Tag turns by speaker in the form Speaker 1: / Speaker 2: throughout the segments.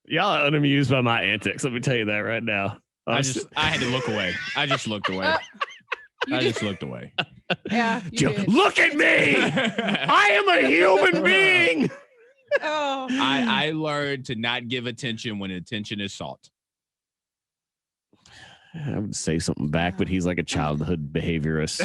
Speaker 1: Y'all are unamused by my antics. Let me tell you that right now.
Speaker 2: I had to look away. I just looked away.
Speaker 3: Yeah.
Speaker 1: Look at me. I am a human being.
Speaker 3: Oh.
Speaker 2: I learned to not give attention when attention is sought.
Speaker 1: I would say something back, but he's like a childhood behaviorist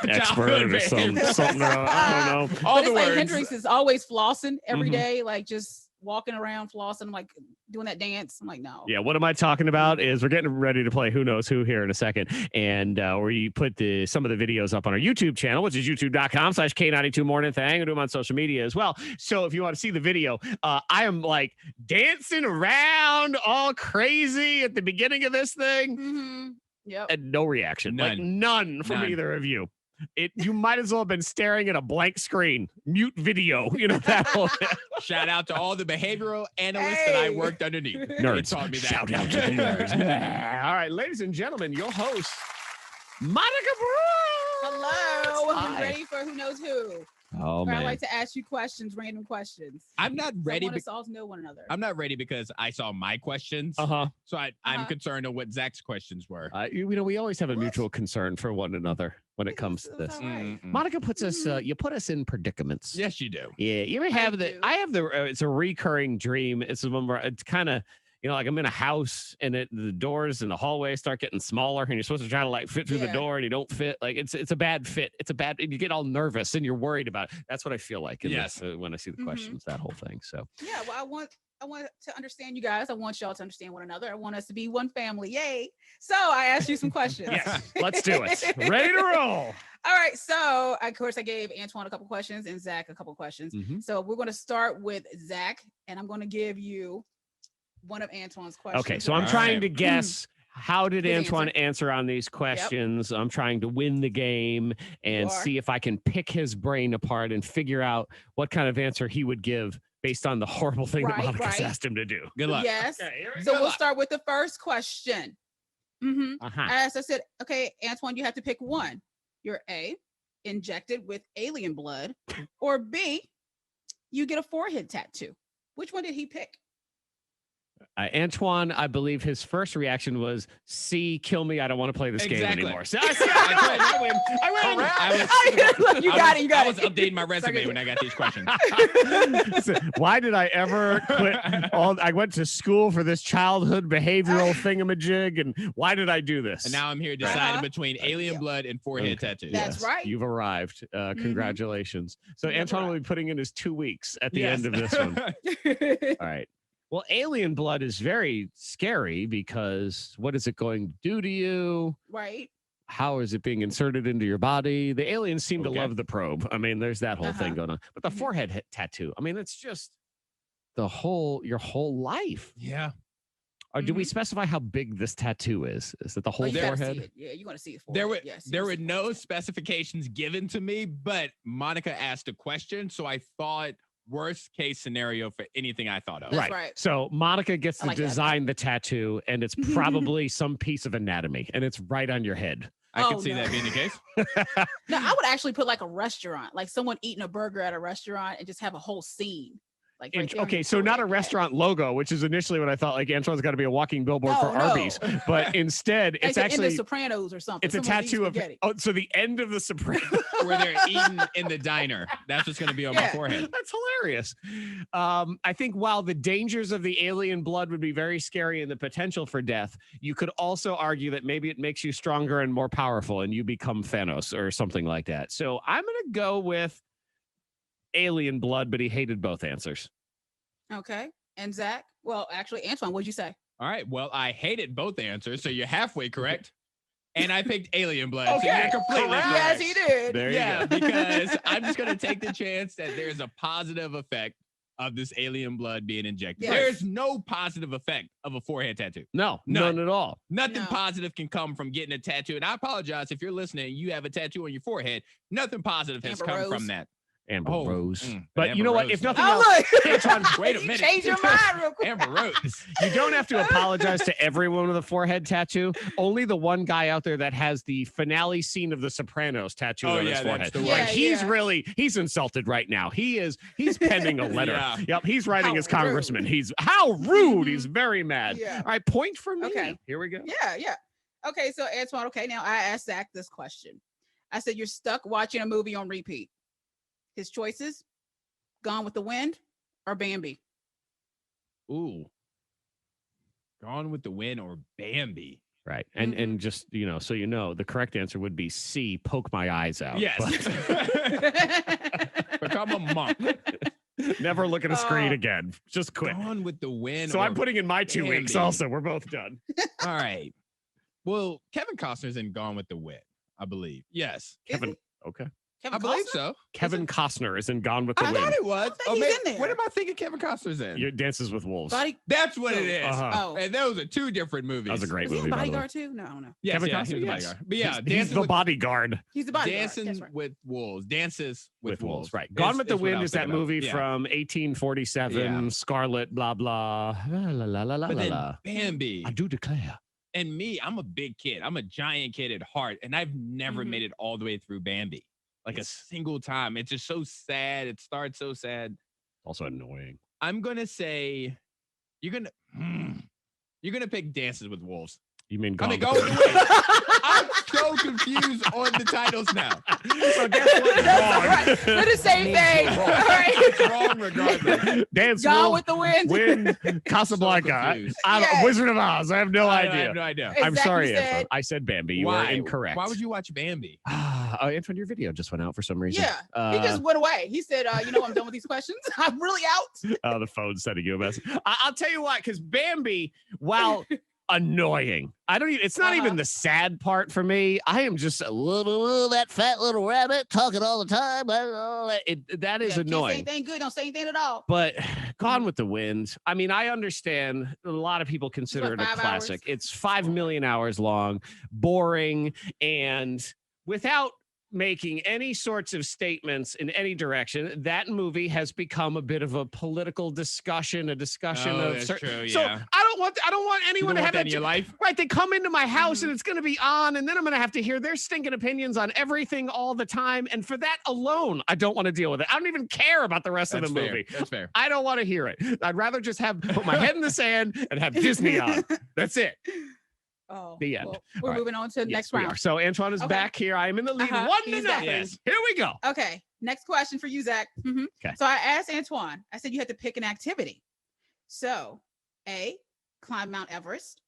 Speaker 1: expert or something. I don't know.
Speaker 3: All but the words. Like Hendrix is always flossing every day, like just walking around flossing. I'm like doing that dance. I'm like, no.
Speaker 1: Yeah, what am I talking about is we're getting ready to play Who Knows Who here in a second. And we put some of the videos up on our YouTube channel, which is youtube.com/K92 Morning Thing. I do them on social media as well. So if you want to see the video, I am like dancing around all crazy at the beginning of this thing.
Speaker 3: Mm-hmm. Yep.
Speaker 1: And no reaction. None from either of you. You might as well have been staring at a blank screen. Mute video. That whole thing.
Speaker 2: Shout out to all the behavioral analysts that I worked underneath.
Speaker 1: Nerds.
Speaker 2: Taught me that.
Speaker 1: Shout out to the nerds. All right, ladies and gentlemen, your host, Monica Brew.
Speaker 3: Hello. I'm ready for Who Knows Who.
Speaker 1: Oh, man.
Speaker 3: I like to ask you questions, random questions.
Speaker 2: I'm not ready.
Speaker 3: I want us all to know one another.
Speaker 2: I'm not ready because I saw my questions. So I'm concerned of what Zach's questions were.
Speaker 1: We always have a mutual concern for one another when it comes to this.
Speaker 3: Right.
Speaker 1: Monica puts us, you put us in predicaments.
Speaker 2: Yes, you do.
Speaker 1: Yeah. You ever have it's a recurring dream. It's one where it's kind of, like I'm in a house and the doors and the hallways start getting smaller and you're supposed to try to like fit through the door and you don't fit. Like it's a bad fit. You get all nervous and you're worried about it. That's what I feel like when I see the questions, that whole thing. So
Speaker 3: yeah, well, I want to understand you guys. I want y'all to understand one another. I want us to be one family. Yay. So I asked you some questions.
Speaker 1: Yes, let's do it. Ready to roll.
Speaker 3: All right. So of course I gave Antoine a couple questions and Zach a couple questions. So we're going to start with Zach and I'm going to give you one of Antoine's questions.
Speaker 1: Okay, so I'm trying to guess how did Antoine answer on these questions. I'm trying to win the game and see if I can pick his brain apart and figure out what kind of answer he would give based on the horrible thing that Monica's asked him to do.
Speaker 2: Good luck.
Speaker 3: Yes. Okay, so we'll start with the first question. As I said, okay, Antoine, you have to pick one. You're A, injected with alien blood, or B, you get a forehead tattoo. Which one did he pick?
Speaker 1: Antoine, I believe his first reaction was, C, kill me. I don't want to play this game anymore. So I
Speaker 3: win. You got it.
Speaker 2: I was updating my resume when I got these questions.
Speaker 1: Why did I ever quit? I went to school for this childhood behavioral thingamajig, and why did I do this?
Speaker 2: And now I'm here deciding between alien bload and forehead tattoos.
Speaker 3: That's right.
Speaker 1: You've arrived. Congratulations. So Antoine will be putting in his 2 weeks at the end of this one. All right. Well, alien blood is very scary because what is it going to do to you?
Speaker 3: Right.
Speaker 1: How is it being inserted into your body? The aliens seem to love the probe. I mean, there's that whole thing going on. But the forehead tattoo, I mean, it's just your whole life.
Speaker 2: Yeah.
Speaker 1: Or do we specify how big this tattoo is? Is it the whole forehead?
Speaker 3: Yeah, you want to see the forehead.
Speaker 2: There were no specifications given to me, but Monica asked a question, so I thought worst case scenario for anything I thought of.
Speaker 3: Right.
Speaker 1: So Monica gets to design the tattoo, and it's probably some piece of anatomy, and it's right on your head.
Speaker 2: I can see that being the case.
Speaker 3: No, I would actually put like a restaurant, like someone eating a burger at a restaurant and just have a whole scene. Like
Speaker 1: okay, so not a restaurant logo, which is initially what I thought. Like Antoine's got to be a walking billboard for Arby's, but instead it's actually
Speaker 3: the Sopranos or something.
Speaker 1: It's a tattoo of so the end of the Sopranos
Speaker 2: where they're eating in the diner. That's what's going to be on my forehead.
Speaker 1: That's hilarious. I think while the dangers of the alien blood would be very scary and the potential for death, you could also argue that maybe it makes you stronger and more powerful, and you become Thanos or something like that. So I'm going to go with alien blood, but he hated both answers.
Speaker 3: Okay. And Zach? Well, actually, Antoine, what'd you say?
Speaker 2: All right. Well, I hated both answers, so you're halfway correct. And I picked alien blood.
Speaker 1: Okay.
Speaker 2: So you're completely correct.
Speaker 3: Yes, he did.
Speaker 1: There you
Speaker 2: go. Because I'm just going to take the chance that there's a positive effect of this alien blood being injected.
Speaker 3: Yes.
Speaker 2: There's no positive effect of a forehead tattoo.
Speaker 1: No, none at all.
Speaker 2: Nothing positive can come from getting a tattoo. And I apologize if you're listening and you have a tattoo on your forehead. Nothing positive has come from that.
Speaker 1: Amber Rose. But
Speaker 2: Amber
Speaker 1: you know what?
Speaker 2: Rose.
Speaker 1: If nothing else,
Speaker 2: Antoine, wait a minute.
Speaker 3: Change your mind real quick.
Speaker 2: Amber Rose.
Speaker 1: you don't have to apologize to everyone with a forehead tattoo. Only the one guy out there that has the finale scene of The Sopranos tattooed on his forehead.
Speaker 2: the
Speaker 1: Like,
Speaker 2: one.
Speaker 1: he's insulted right now. He's penning a letter.
Speaker 2: Yeah.
Speaker 1: Yep, he's writing
Speaker 3: How
Speaker 1: his congressman.
Speaker 3: rude.
Speaker 1: How rude. He's very mad.
Speaker 3: Yeah.
Speaker 1: All right, point for me.
Speaker 3: Okay.
Speaker 1: Here we go.
Speaker 3: Yeah. Okay, so Antoine, okay, now I asked Zack this question. I said, you're stuck watching a movie on repeat. His choices, Gone with the Wind or Bambi?
Speaker 2: Ooh. Gone with the Wind or Bambi?
Speaker 1: Right. And just, so you know, the correct answer would be C, poke my eyes out.
Speaker 2: Yes. Become a monk.
Speaker 1: Never look at a screen again. Just quit.
Speaker 2: Gone with the Wind.
Speaker 1: So I'm putting in my 2
Speaker 2: Bambi.
Speaker 1: weeks also. We're both done.
Speaker 2: All right. Well, Kevin Costner's in Gone with the Wind, I believe. Yes.
Speaker 1: Kevin. Okay.
Speaker 3: Kevin
Speaker 2: I believe
Speaker 3: Costner?
Speaker 2: so.
Speaker 1: Kevin Costner is in Gone with the
Speaker 2: I
Speaker 1: Wind.
Speaker 2: thought it was.
Speaker 3: I think he's in there.
Speaker 2: What am I thinking Kevin Costner's in?
Speaker 1: Your Dances with Wolves.
Speaker 3: Body,
Speaker 2: That's what it is.
Speaker 1: Uh-huh.
Speaker 3: oh.
Speaker 2: And those are two different movies.
Speaker 1: That was a great
Speaker 3: Was he
Speaker 1: movie.
Speaker 3: in
Speaker 1: by the way.
Speaker 3: Bodyguard too? No, I don't know.
Speaker 2: Yes,
Speaker 1: Kevin
Speaker 2: yeah,
Speaker 1: Costner,
Speaker 2: he was the
Speaker 1: yes.
Speaker 2: bodyguard. But yeah,
Speaker 1: He's
Speaker 2: Dancing
Speaker 1: the
Speaker 2: with,
Speaker 1: bodyguard
Speaker 3: He's the bodyguard.
Speaker 2: Dancing
Speaker 3: That's right.
Speaker 2: with Wolves. Dances with Wolves.
Speaker 1: Right. Gone with the
Speaker 2: what I
Speaker 1: Wind
Speaker 2: was
Speaker 1: is that
Speaker 2: thinking of.
Speaker 1: movie
Speaker 2: Yeah.
Speaker 1: from 1847.
Speaker 2: Yeah.
Speaker 1: Scarlet, blah, blah. La, la, la, la, la,
Speaker 2: But then
Speaker 1: la.
Speaker 2: Bambi.
Speaker 1: I do declare.
Speaker 2: And me, I'm a big kid. I'm a giant kid at heart. And I've never
Speaker 3: Mhm.
Speaker 2: made it all the way through Bambi. Like a single time. It's just so sad. It starts so sad.
Speaker 1: Also annoying.
Speaker 2: I'm gonna say you're gonna pick Dances with Wolves.
Speaker 1: You mean
Speaker 2: I
Speaker 1: Gone
Speaker 2: mean,
Speaker 1: with
Speaker 2: Go
Speaker 1: the
Speaker 2: with the Wind. I'm so confused on the titles now.
Speaker 1: So guess what?
Speaker 3: That's right. They're the same thing. All right.
Speaker 2: It's wrong regardless.
Speaker 1: Dance
Speaker 3: Gone
Speaker 1: Wolf,
Speaker 3: with the Wind.
Speaker 1: Wind, Casablanca.
Speaker 2: confused.
Speaker 3: Yes.
Speaker 1: Wizard of Oz. I have no
Speaker 2: I
Speaker 1: idea.
Speaker 2: have no idea.
Speaker 1: I'm
Speaker 3: Exactly
Speaker 1: sorry,
Speaker 3: said-
Speaker 1: Antoine. I said Bambi. You
Speaker 2: Why?
Speaker 1: were incorrect.
Speaker 2: Why would you watch Bambi?
Speaker 1: Antoine, your video just went out for some reason.
Speaker 3: Yeah. He just went away. He said, I'm done with these questions. I'm really out.
Speaker 1: The phone's sending you a message. I'll tell you why, because Bambi, while annoying, it's not even the sad part for me. I am just that fat little rabbit talking all the time. That is
Speaker 3: Can't say
Speaker 1: annoying.
Speaker 3: anything good. Don't say anything at all.
Speaker 1: But Gone with the Wind, I mean, I understand a lot of people consider it a
Speaker 3: 5
Speaker 1: classic.
Speaker 3: hours?
Speaker 1: It's 5 million hours long, boring, and without making any sorts of statements in any direction, that movie has become a bit of a political discussion, of
Speaker 2: that's true,
Speaker 1: So
Speaker 2: yeah.
Speaker 1: I don't want anyone to have
Speaker 2: that in your life.
Speaker 1: Right, they come into my house and it's going to be on, and then I'm going to have to hear their stinking opinions on everything all the time. And for that alone, I don't want to deal with it. I don't even care about the rest of the movie.
Speaker 2: That's fair.
Speaker 1: I don't want to hear it. I'd rather just put my head in the sand and have Disney on. That's it.
Speaker 3: Oh,
Speaker 1: The end.
Speaker 3: well, we're
Speaker 1: All right.
Speaker 3: moving on to the next
Speaker 1: We
Speaker 3: round.
Speaker 1: are. So Antoine is
Speaker 3: Okay.
Speaker 1: back here. I am in the lead.
Speaker 3: Uh-huh.
Speaker 1: 1 to
Speaker 3: He's
Speaker 1: nothing.
Speaker 3: back.
Speaker 2: Yes.
Speaker 1: Here we go.
Speaker 3: Okay. Next question for you, Zack. Mhm.
Speaker 1: Okay.
Speaker 3: So I asked Antoine, I said you had to pick an activity. So A, climb Mount Everest,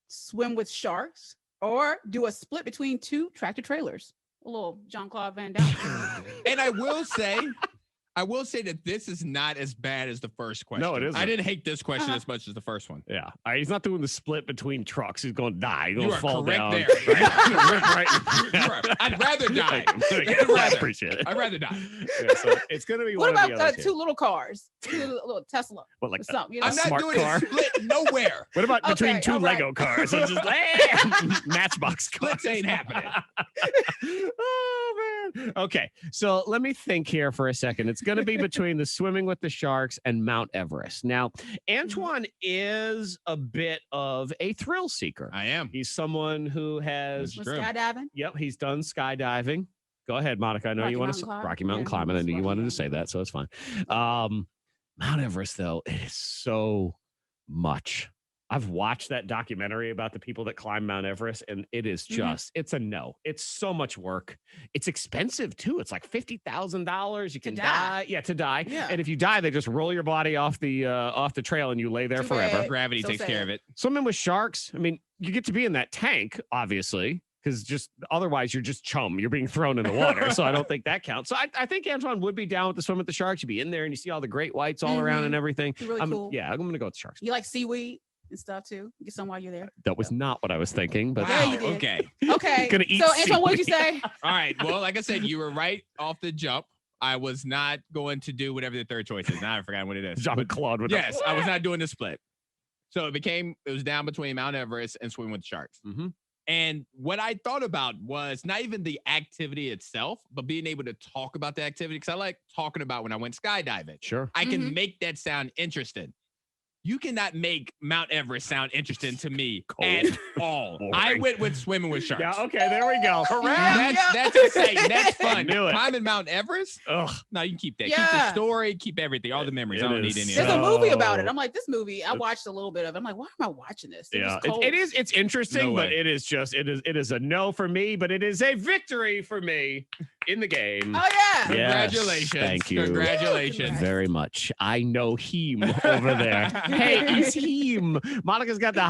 Speaker 3: swim with sharks, or do a split between 2 tractor trailers. A little Jean-Claude Van Damme.
Speaker 2: And I will say that this is not as bad as the first question.
Speaker 1: No, it isn't.
Speaker 2: I didn't hate this question
Speaker 3: Uh-huh.
Speaker 2: as much as the first one.
Speaker 1: Yeah. He's not doing the split between trucks. He's going to die. He's going
Speaker 2: You
Speaker 1: to
Speaker 2: are
Speaker 1: fall
Speaker 2: correct
Speaker 1: down.
Speaker 2: there.
Speaker 1: Right.
Speaker 2: I'd rather die.
Speaker 1: Thank you. I
Speaker 2: Rather.
Speaker 1: appreciate it.
Speaker 2: I'd rather die.
Speaker 1: Yeah, so it's going to be
Speaker 3: What
Speaker 1: one of the
Speaker 3: about
Speaker 1: other
Speaker 3: 2 little cars? 2 little Tesla
Speaker 1: What, like
Speaker 3: or something. You know?
Speaker 2: I'm not
Speaker 1: smart
Speaker 2: doing
Speaker 1: car?
Speaker 2: a split nowhere.
Speaker 1: What about between
Speaker 3: Okay,
Speaker 1: 2
Speaker 3: all right.
Speaker 1: Lego cars? It's just Matchbox cars.
Speaker 2: Splits ain't happening.
Speaker 1: Oh man. Okay. So let me think here for a second. It's going to be between the swimming with the sharks and Mount Everest. Now, Antoine is a bit of a thrill seeker.
Speaker 2: I am.
Speaker 1: He's someone who has,
Speaker 3: Was
Speaker 2: True.
Speaker 3: skydiving.
Speaker 1: yep, he's done skydiving. Go ahead, Monica. I know you
Speaker 3: Rocky
Speaker 1: want
Speaker 3: Mountain
Speaker 1: to
Speaker 3: climb.
Speaker 1: Rocky Mountain
Speaker 3: Yeah,
Speaker 1: climbing. I
Speaker 3: that's
Speaker 1: knew you
Speaker 3: what-
Speaker 1: wanted
Speaker 3: yeah.
Speaker 1: to say that, so it's fine. Mount Everest, though, it is so much. I've watched that documentary about the people that climb Mount Everest, and it is just, it's a no. It's so much work. It's expensive too. It's like $50,000. You can
Speaker 3: die.
Speaker 1: die. Yeah, to die.
Speaker 3: Yeah.
Speaker 1: And if you die, they just roll your body off the trail and you lay there
Speaker 3: Too
Speaker 1: forever.
Speaker 3: bad.
Speaker 2: Gravity
Speaker 3: So
Speaker 2: takes
Speaker 3: sad.
Speaker 2: care of it.
Speaker 1: Swimming with sharks, I mean, you get to be in that tank, obviously, because just otherwise you're just chum. You're being thrown in the water. So I don't think that counts. So I think Antoine would be down with the swim with the sharks. You'd be in there and you see all the great whites all around and everything.
Speaker 3: It's really cool.
Speaker 1: Yeah, I'm going to go with the sharks.
Speaker 3: You like seaweed and stuff too? Get some while you're there.
Speaker 1: That was not what I was thinking, but
Speaker 3: Yeah,
Speaker 2: Wow.
Speaker 3: you did.
Speaker 2: Okay.
Speaker 3: Okay.
Speaker 1: Gonna eat
Speaker 3: So Antoine, what did you
Speaker 1: seaweed.
Speaker 3: say?
Speaker 2: All right. Well, like I said, you were right off the jump. I was not going to do whatever the third choice is. Now I forgot what it is.
Speaker 1: Jean-Claude would
Speaker 2: Yes, I was not doing the split. So it was down between Mount Everest and swimming with the sharks.
Speaker 1: Mm-hmm.
Speaker 2: And what I thought about was not even the activity itself, but being able to talk about the activity. Because I like talking about when I went skydiving.
Speaker 1: Sure.
Speaker 2: I can make that sound interesting. You cannot make Mount Everest sound interesting to me at all.
Speaker 1: Boring.
Speaker 2: I went with swimming with sharks.
Speaker 1: Yeah, okay, there we go.
Speaker 2: Correct. That's exciting. That's fun.
Speaker 1: Knew it.
Speaker 2: Climbing Mount Everest?
Speaker 1: Ugh.
Speaker 2: No, you can keep that. Keep
Speaker 3: Yeah.
Speaker 2: the story, keep everything, all the memories. I don't need any of
Speaker 3: There's
Speaker 2: that.
Speaker 3: a movie about it. I'm like, this movie, I watched a little bit of it. I'm like, why am I watching this?
Speaker 1: Yeah,
Speaker 3: was cold.
Speaker 1: it's interesting,
Speaker 2: No
Speaker 1: but
Speaker 2: way.
Speaker 1: it is a no for me, but it is a victory for me in the game.
Speaker 3: Oh yeah.
Speaker 1: Yes,
Speaker 2: Congratulations.
Speaker 1: thank you.
Speaker 2: Congratulations.
Speaker 1: Very much. I know him over there. Hey, it's him. Monica's got the